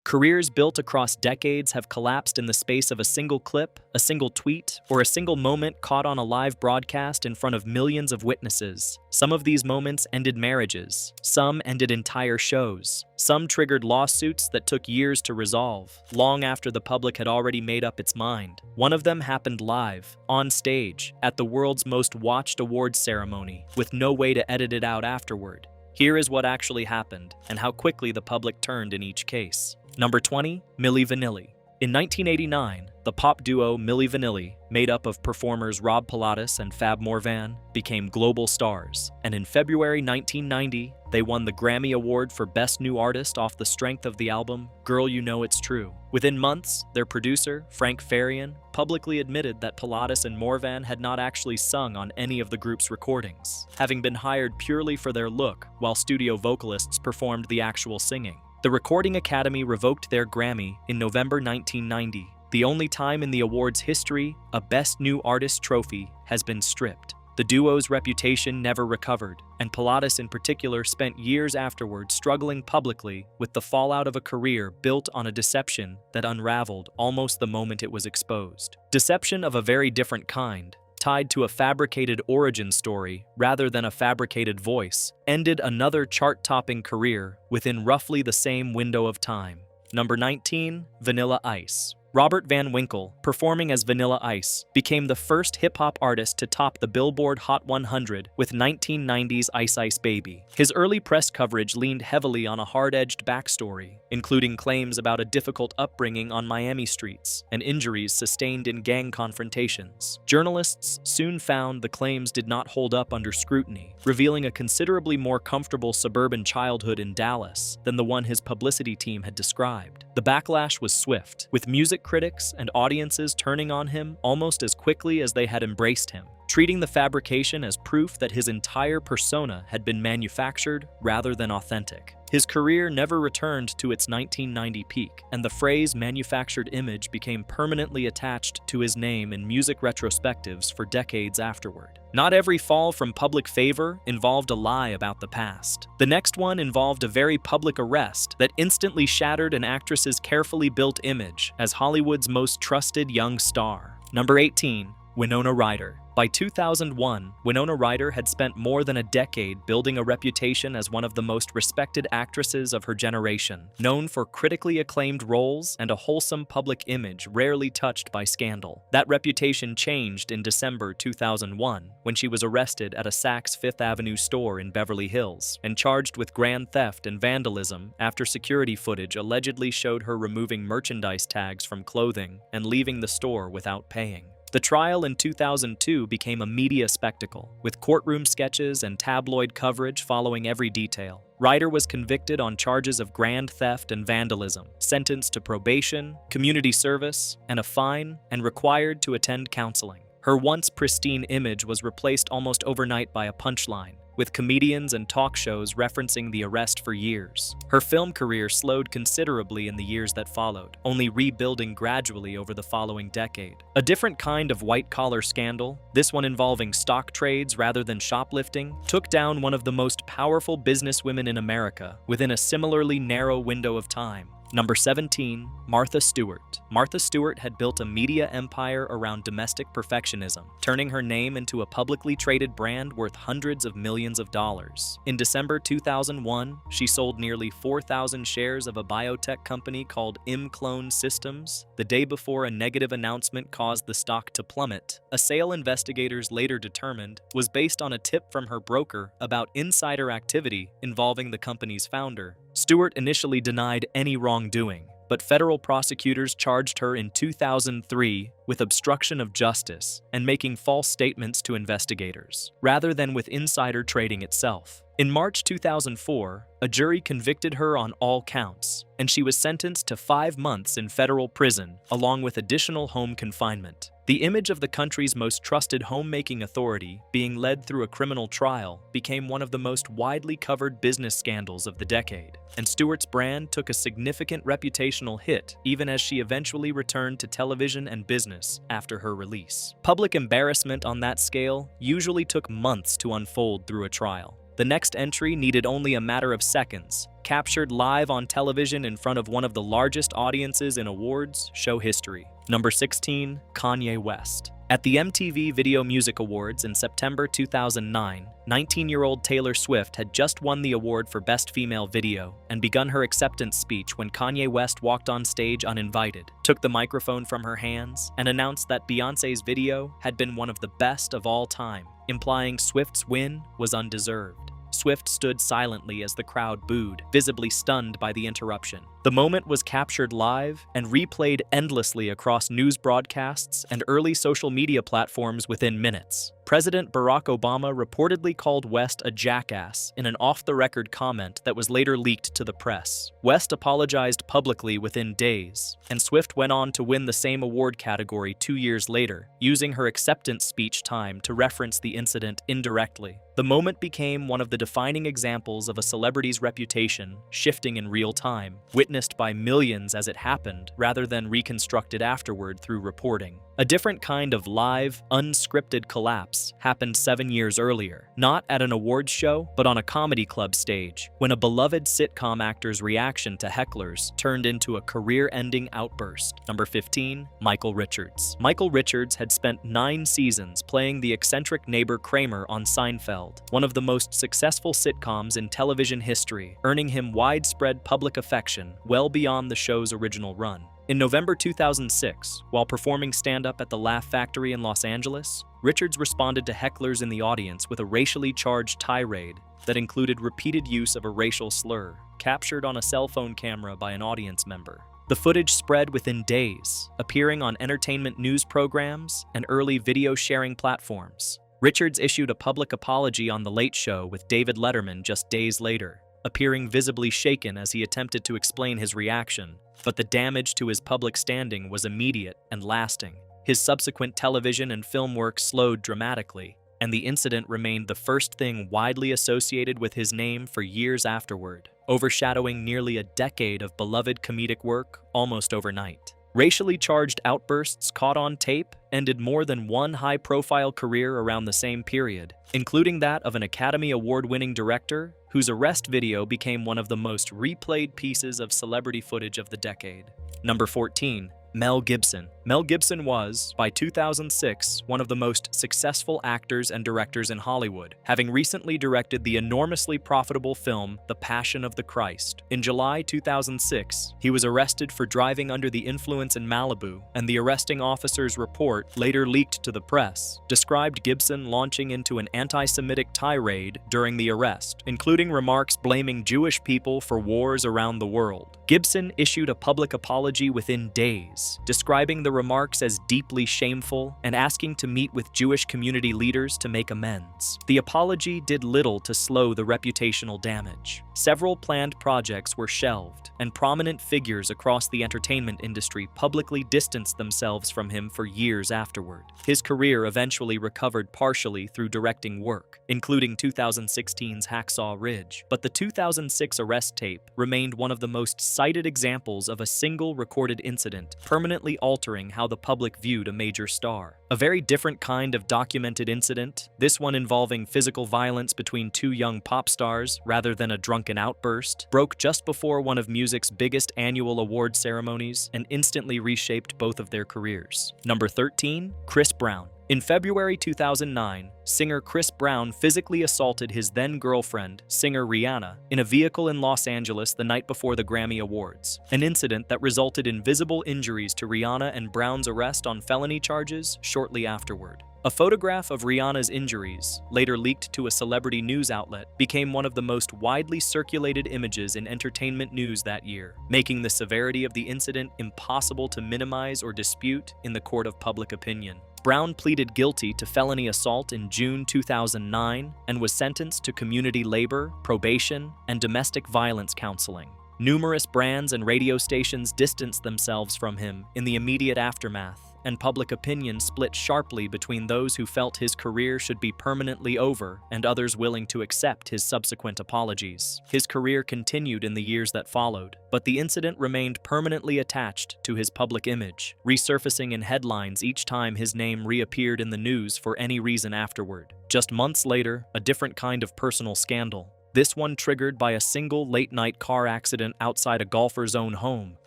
Careers built across decades have collapsed in the space of a single clip, a single tweet, or a single moment caught on a live broadcast in front of millions of witnesses. Some of these moments ended marriages. Some ended entire shows. Some triggered lawsuits that took years to resolve, long after the public had already made up its mind. One of them happened live, on stage, at the world's most watched awards ceremony, with no way to edit it out afterward. Here is what actually happened, and how quickly the public turned in each case. Number 20, Milli Vanilli. In 1989, the pop duo Milli Vanilli, made up of performers Rob Pilatus and Fab Morvan, became global stars, and in February 1990, they won the Grammy Award for Best New Artist off the strength of the album Girl You Know It's True. Within months, their producer, Frank Farian, publicly admitted that Pilatus and Morvan had not actually sung on any of the group's recordings, having been hired purely for their look, while studio vocalists performed the actual singing. The Recording Academy revoked their Grammy in November 1990, the only time in the award's history a Best New Artist trophy has been stripped. The duo's reputation never recovered, and Pilatus in particular spent years afterward struggling publicly with the fallout of a career built on a deception that unraveled almost the moment it was exposed. Deception of a very different kind, tied to a fabricated origin story rather than a fabricated voice, ended another chart-topping career within roughly the same window of time. Number 19, Vanilla Ice. Robert Van Winkle, performing as Vanilla Ice, became the first hip-hop artist to top the Billboard Hot 100 with 1990's Ice Ice Baby. His early press coverage leaned heavily on a hard-edged backstory, including claims about a difficult upbringing on Miami streets and injuries sustained in gang confrontations. Journalists soon found the claims did not hold up under scrutiny, revealing a considerably more comfortable suburban childhood in Dallas than the one his publicity team had described. The backlash was swift, with music critics and audiences turning on him almost as quickly as they had embraced him, treating the fabrication as proof that his entire persona had been manufactured rather than authentic. His career never returned to its 1990 peak, and the phrase manufactured image became permanently attached to his name in music retrospectives for decades afterward. Not every fall from public favor involved a lie about the past. The next one involved a very public arrest that instantly shattered an actress's carefully built image as Hollywood's most trusted young star. Number 18, Winona Ryder. By 2001, Winona Ryder had spent more than a decade building a reputation as one of the most respected actresses of her generation, known for critically acclaimed roles and a wholesome public image rarely touched by scandal. That reputation changed in December 2001, when she was arrested at a Saks Fifth Avenue store in Beverly Hills and charged with grand theft and vandalism after security footage allegedly showed her removing merchandise tags from clothing and leaving the store without paying. The trial in 2002 became a media spectacle, with courtroom sketches and tabloid coverage following every detail. Ryder was convicted on charges of grand theft and vandalism, sentenced to probation, community service, and a fine, and required to attend counseling. Her once pristine image was replaced almost overnight by a punchline, with comedians and talk shows referencing the arrest for years. Her film career slowed considerably in the years that followed, only rebuilding gradually over the following decade. A different kind of white-collar scandal, this one involving stock trades rather than shoplifting, took down one of the most powerful businesswomen in America within a similarly narrow window of time. Number 17, Martha Stewart. Martha Stewart had built a media empire around domestic perfectionism, turning her name into a publicly traded brand worth hundreds of millions of dollars. In December 2001, she sold nearly 4,000 shares of a biotech company called ImClone Systems, the day before a negative announcement caused the stock to plummet. A sale investigators later determined was based on a tip from her broker about insider activity involving the company's founder. Stewart initially denied any wrongdoing, but federal prosecutors charged her in 2003 with obstruction of justice and making false statements to investigators, rather than with insider trading itself. In March 2004, a jury convicted her on all counts, and she was sentenced to 5 months in federal prison, along with additional home confinement. The image of the country's most trusted homemaking authority, being led through a criminal trial, became one of the most widely covered business scandals of the decade, and Stewart's brand took a significant reputational hit even as she eventually returned to television and business after her release. Public embarrassment on that scale usually took months to unfold through a trial. The next entry needed only a matter of seconds, captured live on television in front of one of the largest audiences in awards show history. Number 16, Kanye West. At the MTV Video Music Awards in September 2009, 19-year-old Taylor Swift had just won the award for Best Female Video and begun her acceptance speech when Kanye West walked on stage uninvited, took the microphone from her hands, and announced that Beyoncé's video had been one of the best of all time, implying Swift's win was undeserved. Swift stood silently as the crowd booed, visibly stunned by the interruption. The moment was captured live and replayed endlessly across news broadcasts and early social media platforms within minutes. President Barack Obama reportedly called West a jackass in an off-the-record comment that was later leaked to the press. West apologized publicly within days, and Swift went on to win the same award category 2 years later, using her acceptance speech time to reference the incident indirectly. The moment became one of the defining examples of a celebrity's reputation shifting in real time, witnessed by millions as it happened, rather than reconstructed afterward through reporting. A different kind of live, unscripted collapse happened 7 years earlier, not at an awards show, but on a comedy club stage, when a beloved sitcom actor's reaction to hecklers turned into a career-ending outburst. Number 15, Michael Richards. Michael Richards had spent 9 seasons playing the eccentric neighbor Kramer on Seinfeld, one of the most successful sitcoms in television history, earning him widespread public affection well beyond the show's original run. In November 2006, while performing stand-up at the Laugh Factory in Los Angeles, Richards responded to hecklers in the audience with a racially charged tirade that included repeated use of a racial slur, captured on a cell phone camera by an audience member. The footage spread within days, appearing on entertainment news programs and early video-sharing platforms. Richards issued a public apology on The Late Show with David Letterman just days later, appearing visibly shaken as he attempted to explain his reaction. But the damage to his public standing was immediate and lasting. His subsequent television and film work slowed dramatically, and the incident remained the first thing widely associated with his name for years afterward, overshadowing nearly a decade of beloved comedic work almost overnight. Racially charged outbursts caught on tape ended more than one high-profile career around the same period, including that of an Academy Award-winning director whose arrest video became one of the most replayed pieces of celebrity footage of the decade. Number 14, Mel Gibson. Mel Gibson was, by 2006, one of the most successful actors and directors in Hollywood, having recently directed the enormously profitable film The Passion of the Christ. In July 2006, he was arrested for driving under the influence in Malibu, and the arresting officer's report, later leaked to the press, described Gibson launching into an anti-Semitic tirade during the arrest, including remarks blaming Jewish people for wars around the world. Gibson issued a public apology within days, describing the remarks as deeply shameful and asking to meet with Jewish community leaders to make amends. The apology did little to slow the reputational damage. Several planned projects were shelved, and prominent figures across the entertainment industry publicly distanced themselves from him for years afterward. His career eventually recovered partially through directing work, including 2016's Hacksaw Ridge, but the 2006 arrest tape remained one of the most cited examples of a single recorded incident permanently altering how the public viewed a major star. A very different kind of documented incident, this one involving physical violence between 2 young pop stars rather than a drunken outburst, broke just before one of music's biggest annual award ceremonies and instantly reshaped both of their careers. Number 13, Chris Brown. In February 2009, singer Chris Brown physically assaulted his then-girlfriend, singer Rihanna, in a vehicle in Los Angeles the night before the Grammy Awards, an incident that resulted in visible injuries to Rihanna and Brown's arrest on felony charges shortly afterward. A photograph of Rihanna's injuries, later leaked to a celebrity news outlet, became one of the most widely circulated images in entertainment news that year, making the severity of the incident impossible to minimize or dispute in the court of public opinion. Brown pleaded guilty to felony assault in June 2009 and was sentenced to community labor, probation, and domestic violence counseling. Numerous brands and radio stations distanced themselves from him in the immediate aftermath, and public opinion split sharply between those who felt his career should be permanently over and others willing to accept his subsequent apologies. His career continued in the years that followed, but the incident remained permanently attached to his public image, resurfacing in headlines each time his name reappeared in the news for any reason afterward. Just months later, a different kind of personal scandal, This one, triggered by a single late-night car accident outside a golfer's own home,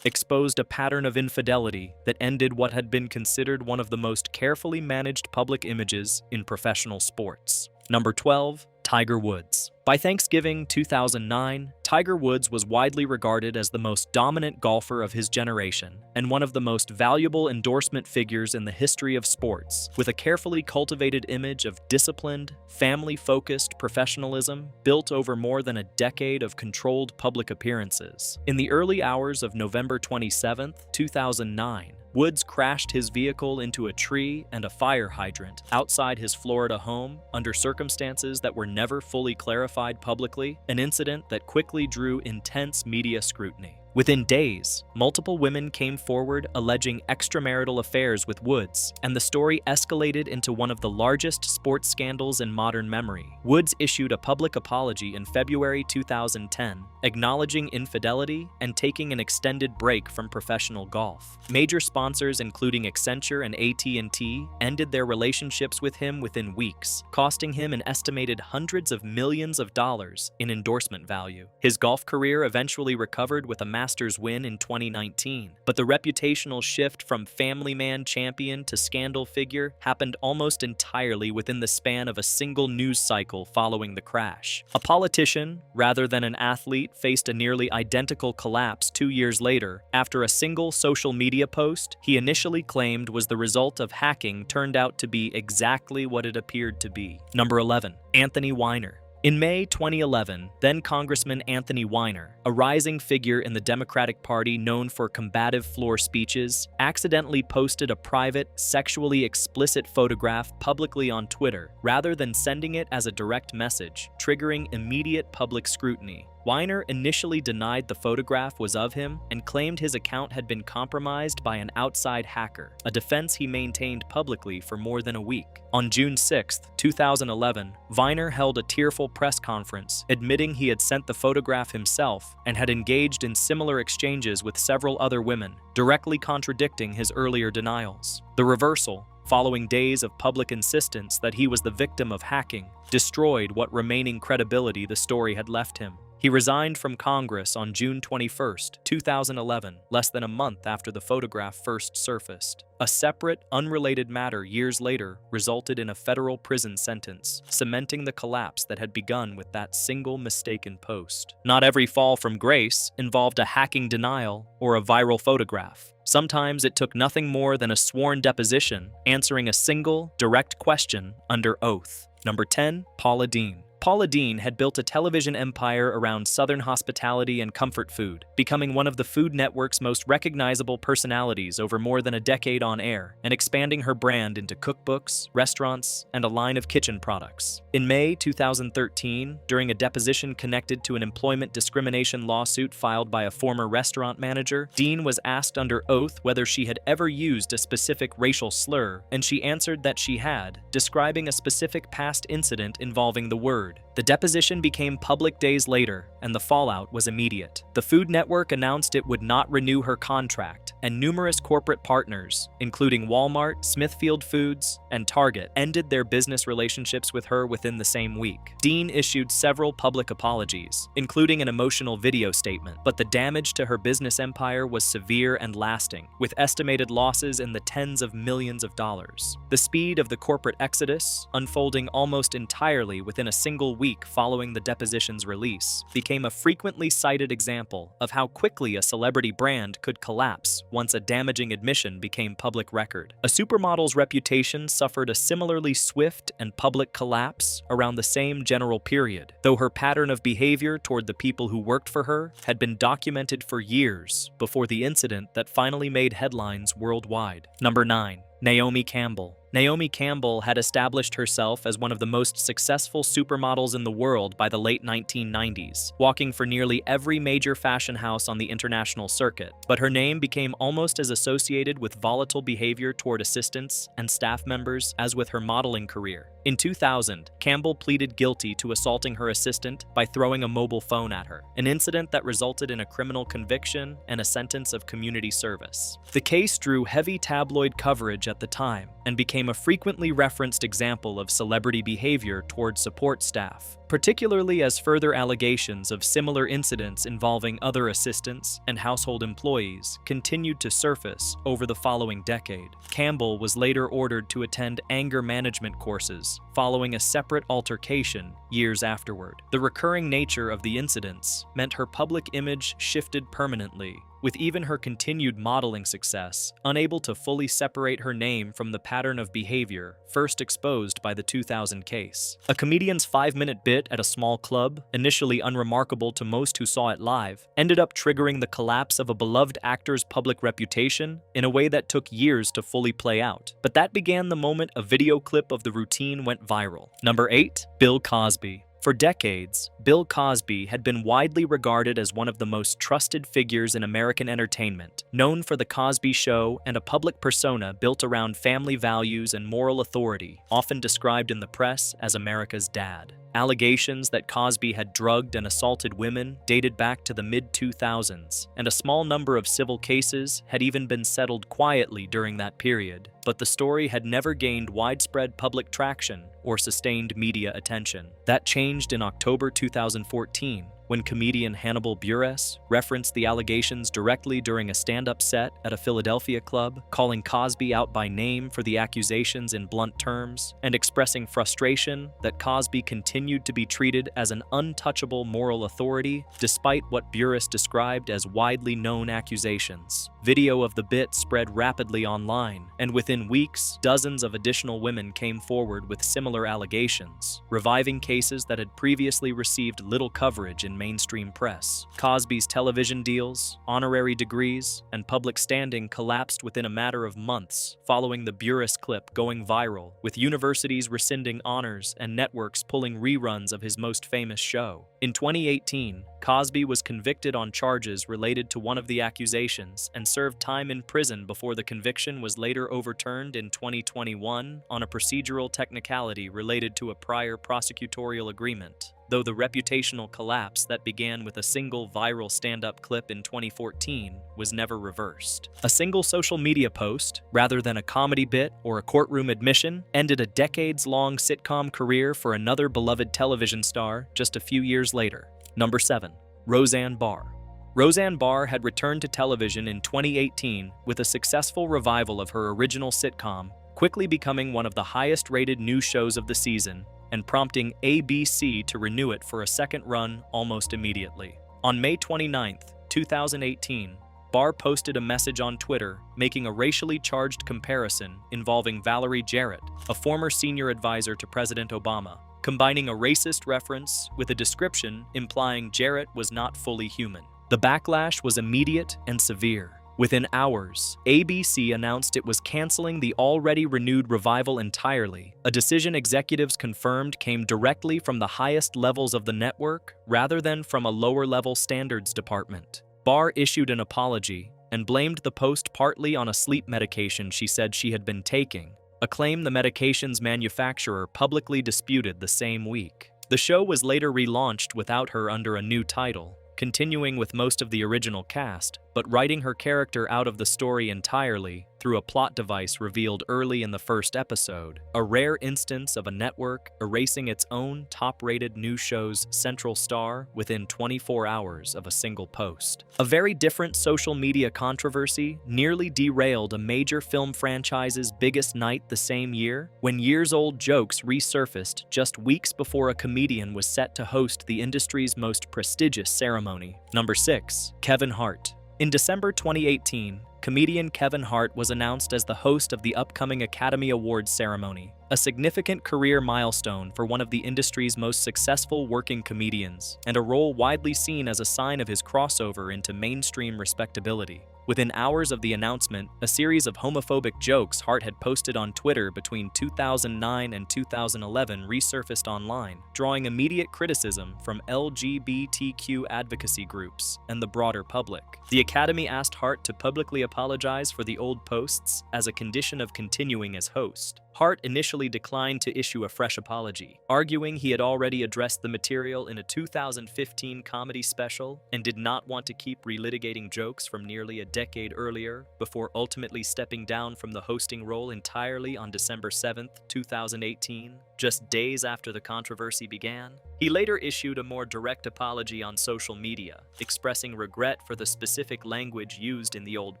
exposed a pattern of infidelity that ended what had been considered one of the most carefully managed public images in professional sports. Number 12. Tiger Woods. By Thanksgiving 2009, Tiger Woods was widely regarded as the most dominant golfer of his generation and one of the most valuable endorsement figures in the history of sports, with a carefully cultivated image of disciplined, family-focused professionalism built over more than a decade of controlled public appearances. In the early hours of November 27, 2009, Woods crashed his vehicle into a tree and a fire hydrant outside his Florida home under circumstances that were never fully clarified publicly, an incident that quickly drew intense media scrutiny. Within days, multiple women came forward alleging extramarital affairs with Woods, and the story escalated into one of the largest sports scandals in modern memory. Woods issued a public apology in February 2010, acknowledging infidelity and taking an extended break from professional golf. Major sponsors including Accenture and AT&T ended their relationships with him within weeks, costing him an estimated hundreds of millions of dollars in endorsement value. His golf career eventually recovered with a Masters win in 2019, but the reputational shift from family man champion to scandal figure happened almost entirely within the span of a single news cycle following the crash. A politician, rather than an athlete, faced a nearly identical collapse 2 years later after a single social media post he initially claimed was the result of hacking turned out to be exactly what it appeared to be. Number 11. Anthony Weiner. In May 2011, then-Congressman Anthony Weiner, a rising figure in the Democratic Party known for combative floor speeches, accidentally posted a private, sexually explicit photograph publicly on Twitter, rather than sending it as a direct message, triggering immediate public scrutiny. Weiner initially denied the photograph was of him and claimed his account had been compromised by an outside hacker, a defense he maintained publicly for more than a week. On June 6, 2011, Weiner held a tearful press conference, admitting he had sent the photograph himself and had engaged in similar exchanges with several other women, directly contradicting his earlier denials. The reversal, following days of public insistence that he was the victim of hacking, destroyed what remaining credibility the story had left him. He resigned from Congress on June 21, 2011, less than a month after the photograph first surfaced. A separate, unrelated matter years later resulted in a federal prison sentence, cementing the collapse that had begun with that single mistaken post. Not every fall from grace involved a hacking denial or a viral photograph. Sometimes it took nothing more than a sworn deposition, answering a single, direct question under oath. Number 10. Paula Deen. Paula Deen had built a television empire around Southern hospitality and comfort food, becoming one of the Food Network's most recognizable personalities over more than a decade on air, and expanding her brand into cookbooks, restaurants, and a line of kitchen products. In May 2013, during a deposition connected to an employment discrimination lawsuit filed by a former restaurant manager, Deen was asked under oath whether she had ever used a specific racial slur, and she answered that she had, describing a specific past incident involving the word. The deposition became public days later, and the fallout was immediate. The Food Network announced it would not renew her contract, and numerous corporate partners, including Walmart, Smithfield Foods, and Target, ended their business relationships with her within the same week. Deen issued several public apologies, including an emotional video statement, but the damage to her business empire was severe and lasting, with estimated losses in the tens of millions of dollars. The speed of the corporate exodus, unfolding almost entirely within a single week following the deposition's release, became a frequently cited example of how quickly a celebrity brand could collapse once a damaging admission became public record. A supermodel's reputation suffered a similarly swift and public collapse around the same general period, though her pattern of behavior toward the people who worked for her had been documented for years before the incident that finally made headlines worldwide. Number 9. Naomi Campbell. Naomi Campbell had established herself as one of the most successful supermodels in the world by the late 1990s, walking for nearly every major fashion house on the international circuit. But her name became almost as associated with volatile behavior toward assistants and staff members as with her modeling career. In 2000, Campbell pleaded guilty to assaulting her assistant by throwing a mobile phone at her, an incident that resulted in a criminal conviction and a sentence of community service. The case drew heavy tabloid coverage at the time and became became a frequently referenced example of celebrity behavior toward support staff, particularly as further allegations of similar incidents involving other assistants and household employees continued to surface over the following decade. Campbell was later ordered to attend anger management courses following a separate altercation years afterward. The recurring nature of the incidents meant her public image shifted permanently, with even her continued modeling success unable to fully separate her name from the pattern of behavior first exposed by the 2000 case. A comedian's 5-minute bit at a small club, initially unremarkable to most who saw it live, ended up triggering the collapse of a beloved actor's public reputation in a way that took years to fully play out. But that began the moment a video clip of the routine went viral. Number 8. Bill Cosby. For decades, Bill Cosby had been widely regarded as one of the most trusted figures in American entertainment, known for The Cosby Show and a public persona built around family values and moral authority, often described in the press as America's dad. Allegations that Cosby had drugged and assaulted women dated back to the mid-2000s, and a small number of civil cases had even been settled quietly during that period. But the story had never gained widespread public traction or sustained media attention. That changed in October 2014, when comedian Hannibal Buress referenced the allegations directly during a stand-up set at a Philadelphia club, calling Cosby out by name for the accusations in blunt terms, and expressing frustration that Cosby continued to be treated as an untouchable moral authority despite what Buress described as widely known accusations. Video of the bit spread rapidly online, and within weeks, dozens of additional women came forward with similar allegations, reviving cases that had previously received little coverage in mainstream press. Cosby's television deals, honorary degrees, and public standing collapsed within a matter of months following the Buress clip going viral, with universities rescinding honors and networks pulling reruns of his most famous show. In 2018, Cosby was convicted on charges related to one of the accusations and served time in prison before the conviction was later overturned in 2021 on a procedural technicality related to a prior prosecutorial agreement, though the reputational collapse that began with a single viral stand-up clip in 2014 was never reversed. A single social media post, rather than a comedy bit or a courtroom admission, ended a decades-long sitcom career for another beloved television star just a few years later. Number 7. Roseanne Barr. Roseanne Barr had returned to television in 2018 with a successful revival of her original sitcom, quickly becoming one of the highest-rated new shows of the season and prompting ABC to renew it for a second run almost immediately. On May 29, 2018, Barr posted a message on Twitter making a racially charged comparison involving Valerie Jarrett, a former senior advisor to President Obama, combining a racist reference with a description implying Jarrett was not fully human. The backlash was immediate and severe. Within hours, ABC announced it was canceling the already renewed revival entirely, a decision executives confirmed came directly from the highest levels of the network rather than from a lower-level standards department. Barr issued an apology and blamed the post partly on a sleep medication she said she had been taking, a claim the medication's manufacturer publicly disputed the same week. The show was later relaunched without her under a new title, continuing with most of the original cast, but writing her character out of the story entirely through a plot device revealed early in the first episode, a rare instance of a network erasing its own top-rated new show's central star within 24 hours of a single post. A very different social media controversy nearly derailed a major film franchise's biggest night the same year, when years-old jokes resurfaced just weeks before a comedian was set to host the industry's most prestigious ceremony. Number 6. Kevin Hart. In December 2018, comedian Kevin Hart was announced as the host of the upcoming Academy Awards ceremony, a significant career milestone for one of the industry's most successful working comedians, and a role widely seen as a sign of his crossover into mainstream respectability. Within hours of the announcement, a series of homophobic jokes Hart had posted on Twitter between 2009 and 2011 resurfaced online, drawing immediate criticism from LGBTQ advocacy groups and the broader public. The Academy asked Hart to publicly apologize for the old posts as a condition of continuing as host. Hart initially declined to issue a fresh apology, arguing he had already addressed the material in a 2015 comedy special and did not want to keep relitigating jokes from nearly a decade earlier, before ultimately stepping down from the hosting role entirely on December 7, 2018, just days after the controversy began. He later issued a more direct apology on social media, expressing regret for the specific language used in the old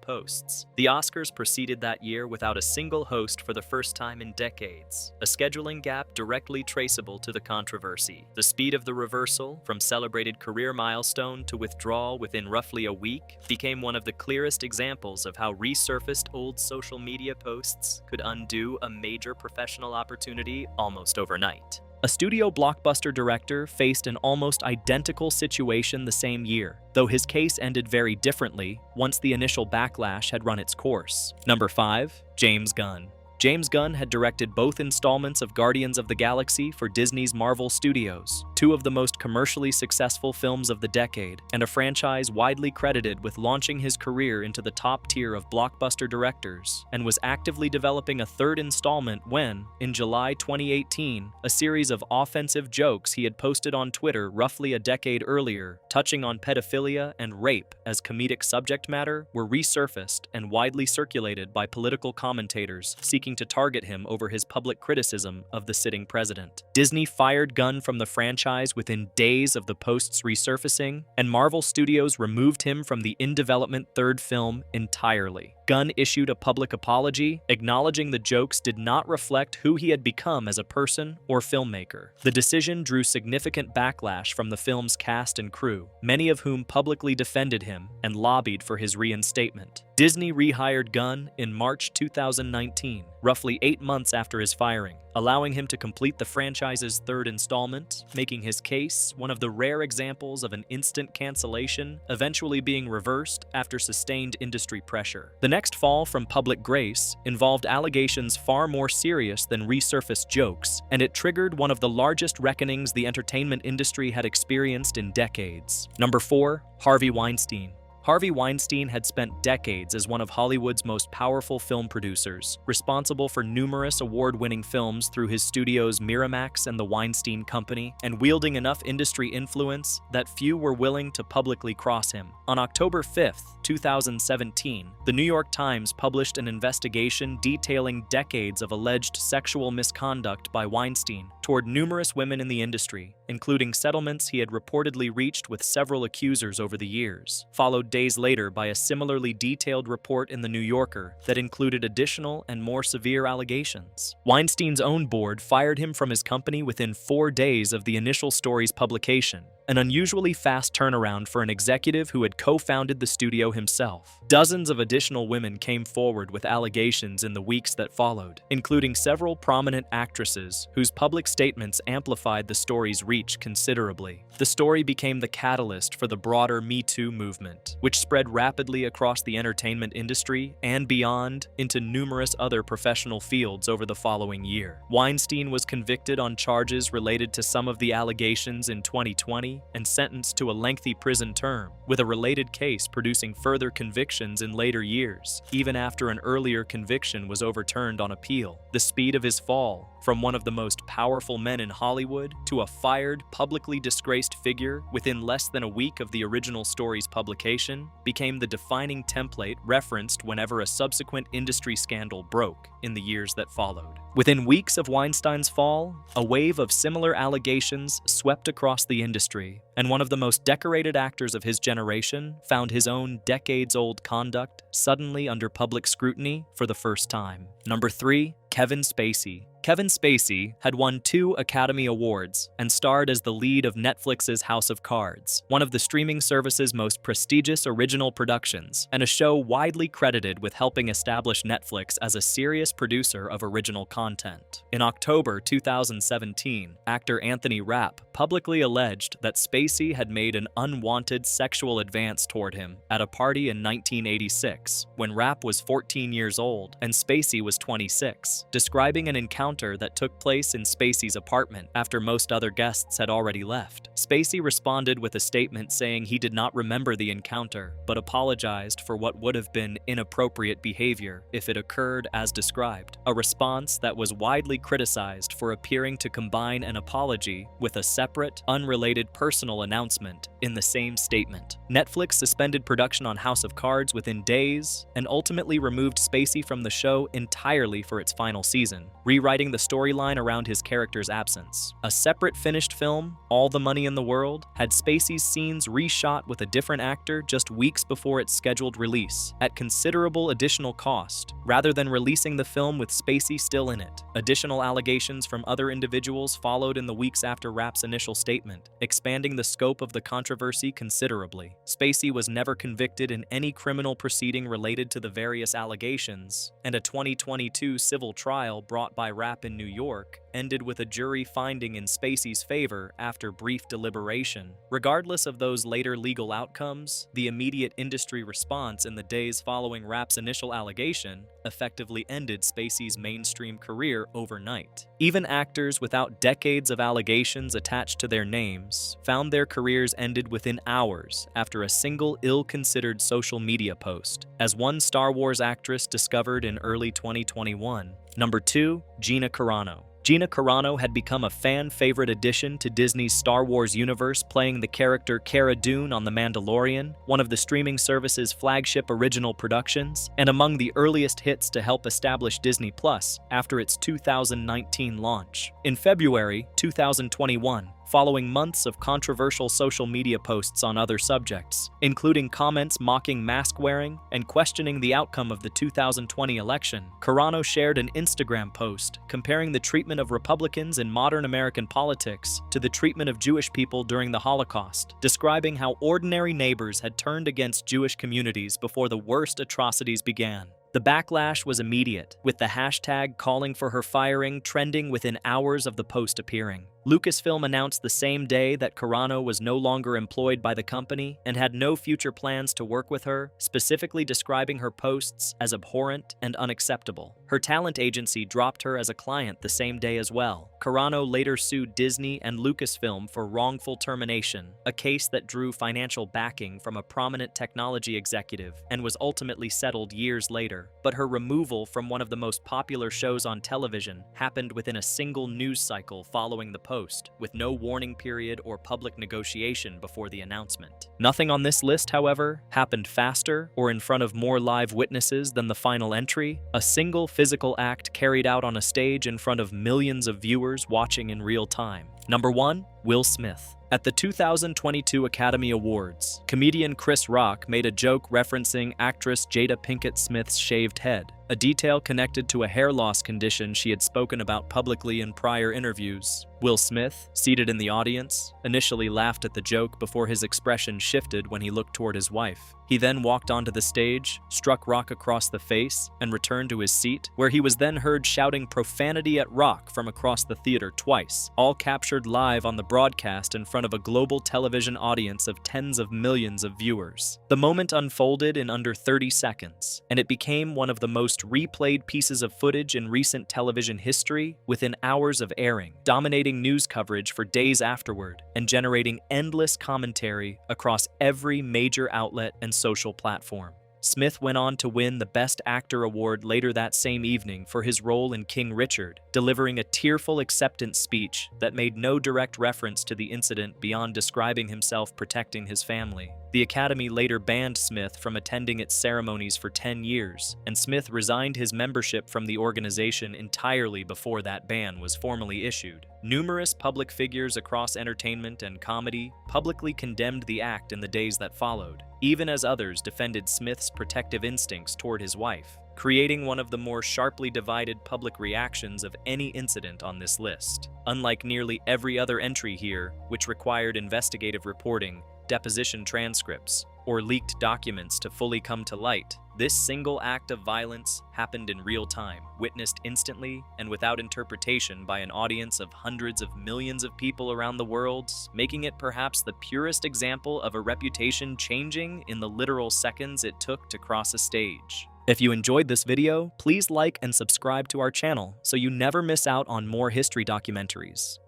posts. The Oscars proceeded that year without a single host for the first time in decades, a scheduling gap directly traceable to the controversy. The speed of the reversal, from celebrated career milestone to withdrawal within roughly a week, became one of the clearest examples of how resurfaced old social media posts could undo a major professional opportunity almost overnight. A studio blockbuster director faced an almost identical situation the same year, though his case ended very differently once the initial backlash had run its course. Number 5. James Gunn. James Gunn had directed both installments of Guardians of the Galaxy for Disney's Marvel Studios, two of the most commercially successful films of the decade, and a franchise widely credited with launching his career into the top tier of blockbuster directors, and was actively developing a third installment when, in July 2018, a series of offensive jokes he had posted on Twitter roughly a decade earlier, touching on pedophilia and rape as comedic subject matter, were resurfaced and widely circulated by political commentators seeking to target him over his public criticism of the sitting president. Disney fired Gunn from the franchise within days of the post's resurfacing, and Marvel Studios removed him from the in-development third film entirely. Gunn issued a public apology, acknowledging the jokes did not reflect who he had become as a person or filmmaker. The decision drew significant backlash from the film's cast and crew, many of whom publicly defended him and lobbied for his reinstatement. Disney rehired Gunn in March 2019, roughly 8 months after his firing, allowing him to complete the franchise's third installment, making his case one of the rare examples of an instant cancellation eventually being reversed after sustained industry pressure. The next fall from public grace involved allegations far more serious than resurfaced jokes, and it triggered one of the largest reckonings the entertainment industry had experienced in decades. Number 4. Harvey Weinstein. Harvey Weinstein had spent decades as one of Hollywood's most powerful film producers, responsible for numerous award-winning films through his studios Miramax and the Weinstein Company, and wielding enough industry influence that few were willing to publicly cross him. On October 5, 2017, the New York Times published an investigation detailing decades of alleged sexual misconduct by Weinstein toward numerous women in the industry, including settlements he had reportedly reached with several accusers over the years, followed days later by a similarly detailed report in The New Yorker that included additional and more severe allegations. Weinstein's own board fired him from his company within 4 days of the initial story's publication, an unusually fast turnaround for an executive who had co-founded the studio himself. Dozens of additional women came forward with allegations in the weeks that followed, including several prominent actresses whose public statements amplified the story's reach considerably. The story became the catalyst for the broader Me Too movement, which spread rapidly across the entertainment industry and beyond into numerous other professional fields over the following year. Weinstein was convicted on charges related to some of the allegations in 2020 and sentenced to a lengthy prison term, with a related case producing further convictions in later years, even after an earlier conviction was overturned on appeal. The speed of his fall, from one of the most powerful men in Hollywood to a fired, publicly disgraced figure within less than a week of the original story's publication, became the defining template referenced whenever a subsequent industry scandal broke in the years that followed. Within weeks of Weinstein's fall, a wave of similar allegations swept across the industry, and one of the most decorated actors of his generation found his own decades-old conduct suddenly under public scrutiny for the first time. Number 3. Kevin Spacey. Kevin Spacey had won 2 Academy Awards and starred as the lead of Netflix's House of Cards, one of the streaming service's most prestigious original productions, and a show widely credited with helping establish Netflix as a serious producer of original content. In October 2017, actor Anthony Rapp publicly alleged that Spacey had made an unwanted sexual advance toward him at a party in 1986, when Rapp was 14 years old and Spacey was 26, describing an encounter encounter that took place in Spacey's apartment after most other guests had already left. Spacey responded with a statement saying he did not remember the encounter, but apologized for what would have been inappropriate behavior if it occurred as described, a response that was widely criticized for appearing to combine an apology with a separate, unrelated personal announcement in the same statement. Netflix suspended production on House of Cards within days and ultimately removed Spacey from the show entirely for its final season, rewriting the storyline around his character's absence. A separate finished film, All the Money in the World, had Spacey's scenes reshot with a different actor just weeks before its scheduled release, at considerable additional cost, rather than releasing the film with Spacey still in it. Additional allegations from other individuals followed in the weeks after Rapp's initial statement, expanding the scope of the controversy considerably. Spacey was never convicted in any criminal proceeding related to the various allegations, and a 2022 civil trial brought by Rapp in New York ended with a jury finding in Spacey's favor after brief deliberation. Regardless of those later legal outcomes, the immediate industry response in the days following Rapp's initial allegation effectively ended Spacey's mainstream career overnight. Even actors without decades of allegations attached to their names found their careers ended within hours after a single ill-considered social media post, as one Star Wars actress discovered in early 2021. Number 2, Gina Carano. Gina Carano had become a fan-favorite addition to Disney's Star Wars universe, playing the character Cara Dune on The Mandalorian, one of the streaming service's flagship original productions, and among the earliest hits to help establish Disney Plus after its 2019 launch. In February 2021, following months of controversial social media posts on other subjects, including comments mocking mask-wearing and questioning the outcome of the 2020 election, Carano shared an Instagram post comparing the treatment of Republicans in modern American politics to the treatment of Jewish people during the Holocaust, describing how ordinary neighbors had turned against Jewish communities before the worst atrocities began. The backlash was immediate, with the hashtag calling for her firing trending within hours of the post appearing. Lucasfilm announced the same day that Carano was no longer employed by the company and had no future plans to work with her, specifically describing her posts as abhorrent and unacceptable. Her talent agency dropped her as a client the same day as well. Carano later sued Disney and Lucasfilm for wrongful termination, a case that drew financial backing from a prominent technology executive and was ultimately settled years later. But her removal from one of the most popular shows on television happened within a single news cycle following the post, with no warning period or public negotiation before the announcement. Nothing on this list, however, happened faster or in front of more live witnesses than the final entry, a single physical act carried out on a stage in front of millions of viewers watching in real time. Number 1, Will Smith. At the 2022 Academy Awards, comedian Chris Rock made a joke referencing actress Jada Pinkett Smith's shaved head, a detail connected to a hair loss condition she had spoken about publicly in prior interviews. Will Smith, seated in the audience, initially laughed at the joke before his expression shifted when he looked toward his wife. He then walked onto the stage, struck Rock across the face, and returned to his seat, where he was then heard shouting profanity at Rock from across the theater twice, all captured live on the broadcast in front of a global television audience of tens of millions of viewers. The moment unfolded in under 30 seconds, and it became one of the most replayed pieces of footage in recent television history within hours of airing, dominating news coverage for days afterward and generating endless commentary across every major outlet and social platform. Smith went on to win the Best Actor award later that same evening for his role in King Richard, delivering a tearful acceptance speech that made no direct reference to the incident beyond describing himself protecting his family. The Academy later banned Smith from attending its ceremonies for 10 years, and Smith resigned his membership from the organization entirely before that ban was formally issued. Numerous public figures across entertainment and comedy publicly condemned the act in the days that followed, even as others defended Smith's protective instincts toward his wife, creating one of the more sharply divided public reactions of any incident on this list. Unlike nearly every other entry here, which required investigative reporting, deposition transcripts, or leaked documents to fully come to light, this single act of violence happened in real time, witnessed instantly and without interpretation by an audience of hundreds of millions of people around the world, making it perhaps the purest example of a reputation changing in the literal seconds it took to cross a stage. If you enjoyed this video, please like and subscribe to our channel so you never miss out on more history documentaries.